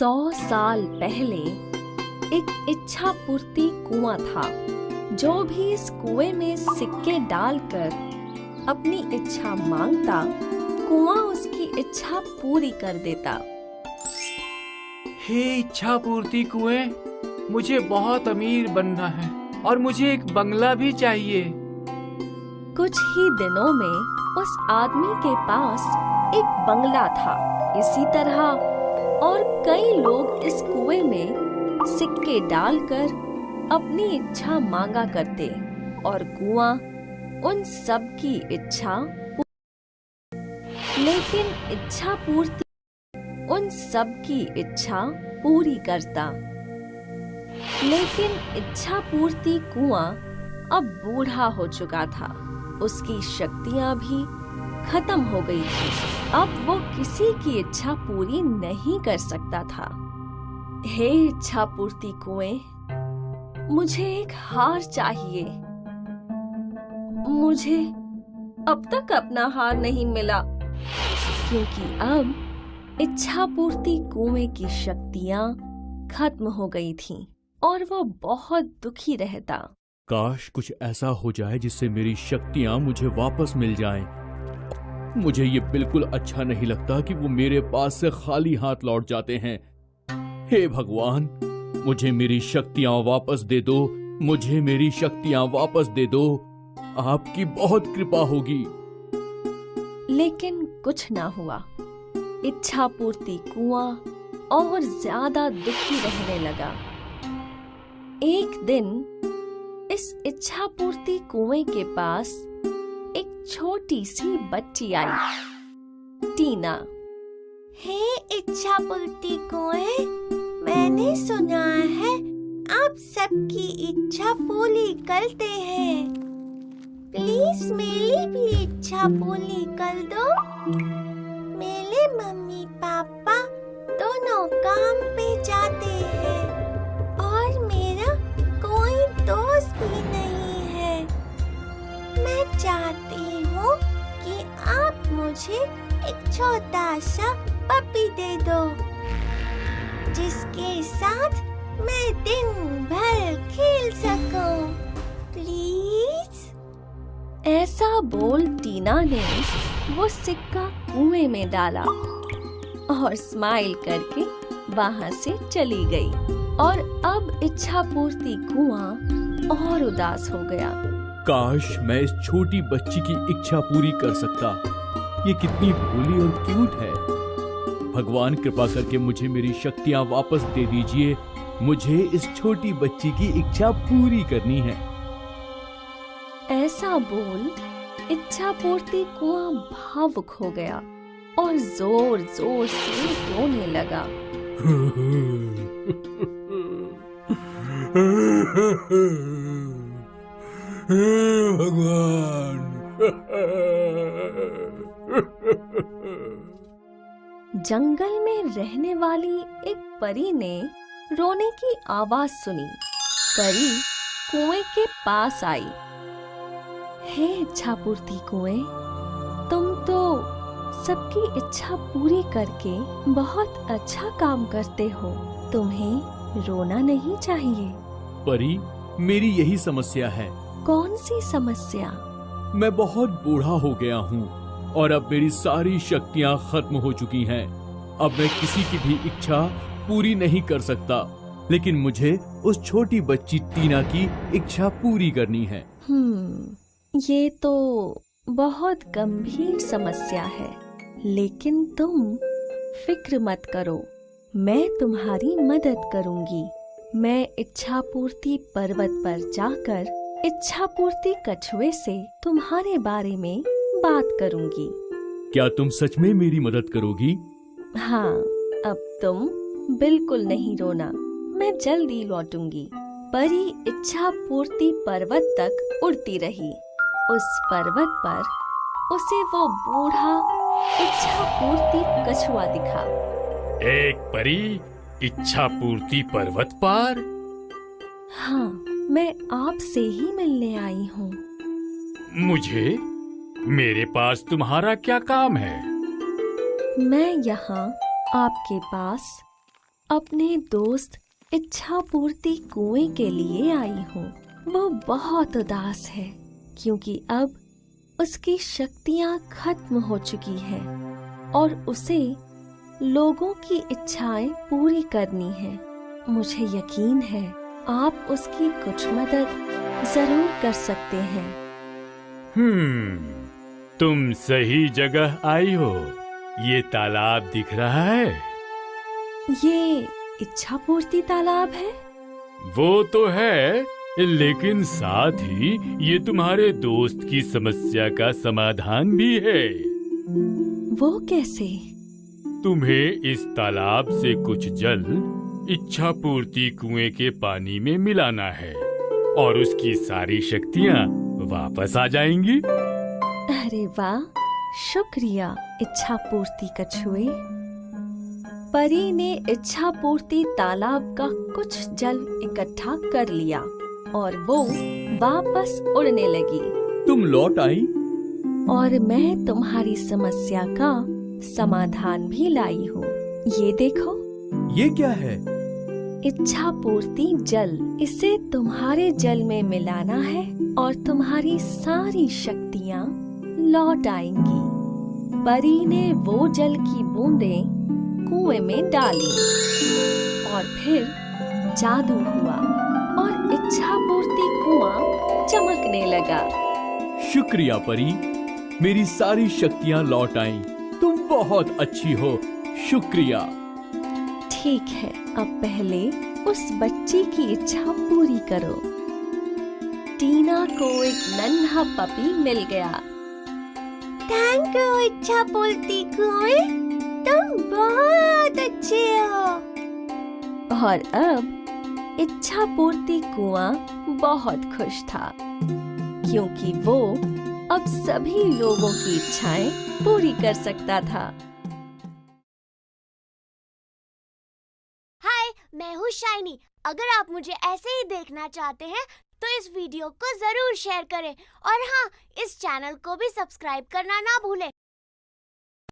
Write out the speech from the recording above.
100 साल पहले एक इच्छा पूर्ति कुआं था। जो भी इस कुएं में सिक्के डालकर अपनी इच्छा मांगता, कुआं उसकी इच्छा पूरी कर देता। हे इच्छा पूर्ति कुएं, मुझे बहुत अमीर बनना है और मुझे एक बंगला भी चाहिए। कुछ ही दिनों में उस आदमी के पास एक बंगला था। इसी तरह और कई लोग इस कुएं में सिक्के डालकर अपनी इच्छा मांगा करते और कुआं उन सब की इच्छा उन सब की इच्छा पूरी करता। लेकिन इच्छा पूर्ति कुआं अब बूढ़ा हो चुका था। उसकी शक्तियां भी खत्म हो गई थी। अब वो किसी की इच्छा पूरी नहीं कर सकता था। हे इच्छा पूर्ति कुएं, मुझे एक हार चाहिए। मुझे अब तक अपना हार नहीं मिला, क्योंकि अब इच्छा पूर्ति कुएं की शक्तियां खत्म हो गई थीं और वो बहुत दुखी रहता। काश कुछ ऐसा हो जाए जिससे मेरी शक्तियां मुझे वापस मिल जाएं। मुझे ये बिल्कुल अच्छा नहीं लगता कि वो मेरे पास से खाली हाथ लौट जाते हैं। हे भगवान, मुझे मेरी शक्तियां वापस दे दो। मुझे मेरी शक्तियां वापस दे दो। आपकी बहुत कृपा होगी। लेकिन कुछ ना हुआ। इच्छा पूर्ति कुआं और ज्यादा दुखी रहने लगा। एक दिन इस इच्छा पूर्ति कुएं के पास एक छोटी सी बच्ची आई, टीना। हे इच्छा पूर्ति कुएं, मैंने सुना है आप सबकी इच्छा पूरी करते हैं। प्लीज मेरी भी इच्छा पूरी कर दो। मेरे मम्मी पापा दोनों काम पे जाते हैं और मेरा कोई दोस्त भी नहीं है। मैं चाहती हूँ कि आप मुझे एक छोटा सा पपी दे दो, जिसके साथ मैं दिन भर खेल सकूं। प्लीज। ऐसा बोल टीना ने वो सिक्का कुएं में डाला और स्माइल करके वहां से चली गई। और अब इच्छा पूर्ति कुआं और उदास हो गया। काश मैं इस छोटी बच्ची की इच्छा पूरी कर सकता। ये कितनी भोली और क्यूट है। भगवान कृपा करके मुझे मेरी शक्तियां वापस दे दीजिए। मुझे इस छोटी बच्ची की इच्छा पूरी करनी है। ऐसा बोल इच्छा पूर्ति कुआं भावुक हो गया और जोर जोर से रोने लगा। भगवान। जंगल में रहने वाली एक परी ने रोने की आवाज सुनी। परी कुएं के पास आई। हे इच्छा पूर्ति कुएं, तुम तो सबकी इच्छा पूरी करके बहुत अच्छा काम करते हो। तुम्हें रोना नहीं चाहिए। परी, मेरी यही समस्या है। कौन सी समस्या? मैं बहुत बूढ़ा हो गया हूँ और अब मेरी सारी शक्तियाँ खत्म हो चुकी हैं। अब मैं किसी की भी इच्छा पूरी नहीं कर सकता। लेकिन मुझे उस छोटी बच्ची टीना की इच्छा पूरी करनी है। ये तो बहुत गंभीर समस्या है। लेकिन तुम फिक्र मत करो, मैं तुम्हारी मदद करूंगी। मैं इच्छा पूर्ति पर्वत पर जाकर इच्छा पूर्ति कछुए से तुम्हारे बारे में बात करूंगी। क्या तुम सच में मेरी मदद करोगी? हाँ, अब तुम बिल्कुल नहीं रोना। मैं जल्दी लौटूंगी। परी इच्छा पूर्ति पर्वत तक उड़ती रही। उस पर्वत पर उसे वो बूढ़ा इच्छा पूर्ति कछुआ दिखा। एक परी इच्छा पूर्ति पर्वत पर? हाँ, मैं आपसे ही मिलने आई हूँ। मुझे? मेरे पास तुम्हारा क्या काम है? मैं यहाँ आपके पास अपने दोस्त इच्छा पूर्ति कुएं के लिए आई हूँ। वो बहुत उदास है क्योंकि अब उसकी शक्तियाँ खत्म हो चुकी हैं और उसे लोगों की इच्छाएं पूरी करनी है। मुझे यकीन है आप उसकी कुछ मदद जरूर कर सकते हैं। तुम सही जगह आई हो। ये तालाब दिख रहा है? ये इच्छा पूर्ति तालाब है? वो तो है, लेकिन साथ ही ये तुम्हारे दोस्त की समस्या का समाधान भी है। वो कैसे? तुम्हें इस तालाब से कुछ जल इच्छा पूर्ति कुएं के पानी में मिलाना है और उसकी सारी शक्तियाँ वापस आ जाएंगी। अरे वाह, शुक्रिया इच्छा पूर्ति कछुए। परी ने इच्छा पूर्ति तालाब का कुछ जल इकट्ठा कर लिया और वो वापस उड़ने लगी। तुम लौट आई? और मैं तुम्हारी समस्या का समाधान भी लाई हूँ। ये देखो, ये क्या है? इच्छा पूर्ति जल। इसे तुम्हारे जल में मिलाना है और तुम्हारी सारी शक्तियाँ लौट आएंगी। परी ने वो जल की बूंदें कुएं में डाली और फिर जादू हुआ और इच्छा पूर्ति कुआं चमकने लगा। शुक्रिया परी, मेरी सारी शक्तियाँ लौट आईं। तुम बहुत अच्छी हो, शुक्रिया। ठीक है, अब पहले उस बच्ची की इच्छा पूरी करो। टीना को एक नन्हा पपी मिल गया। थैंक यू इच्छा पूर्ति कुएं, तुम बहुत अच्छे हो। और अब इच्छा पूर्ति कुआं बहुत खुश था क्योंकि वो अब सभी लोगों की इच्छाएं पूरी कर सकता था। हाय, मैं हूँ शाइनी। अगर आप मुझे ऐसे ही देखना चाहते हैं तो इस वीडियो को जरूर शेयर करें और हाँ, इस चैनल को भी सब्सक्राइब करना ना भूलें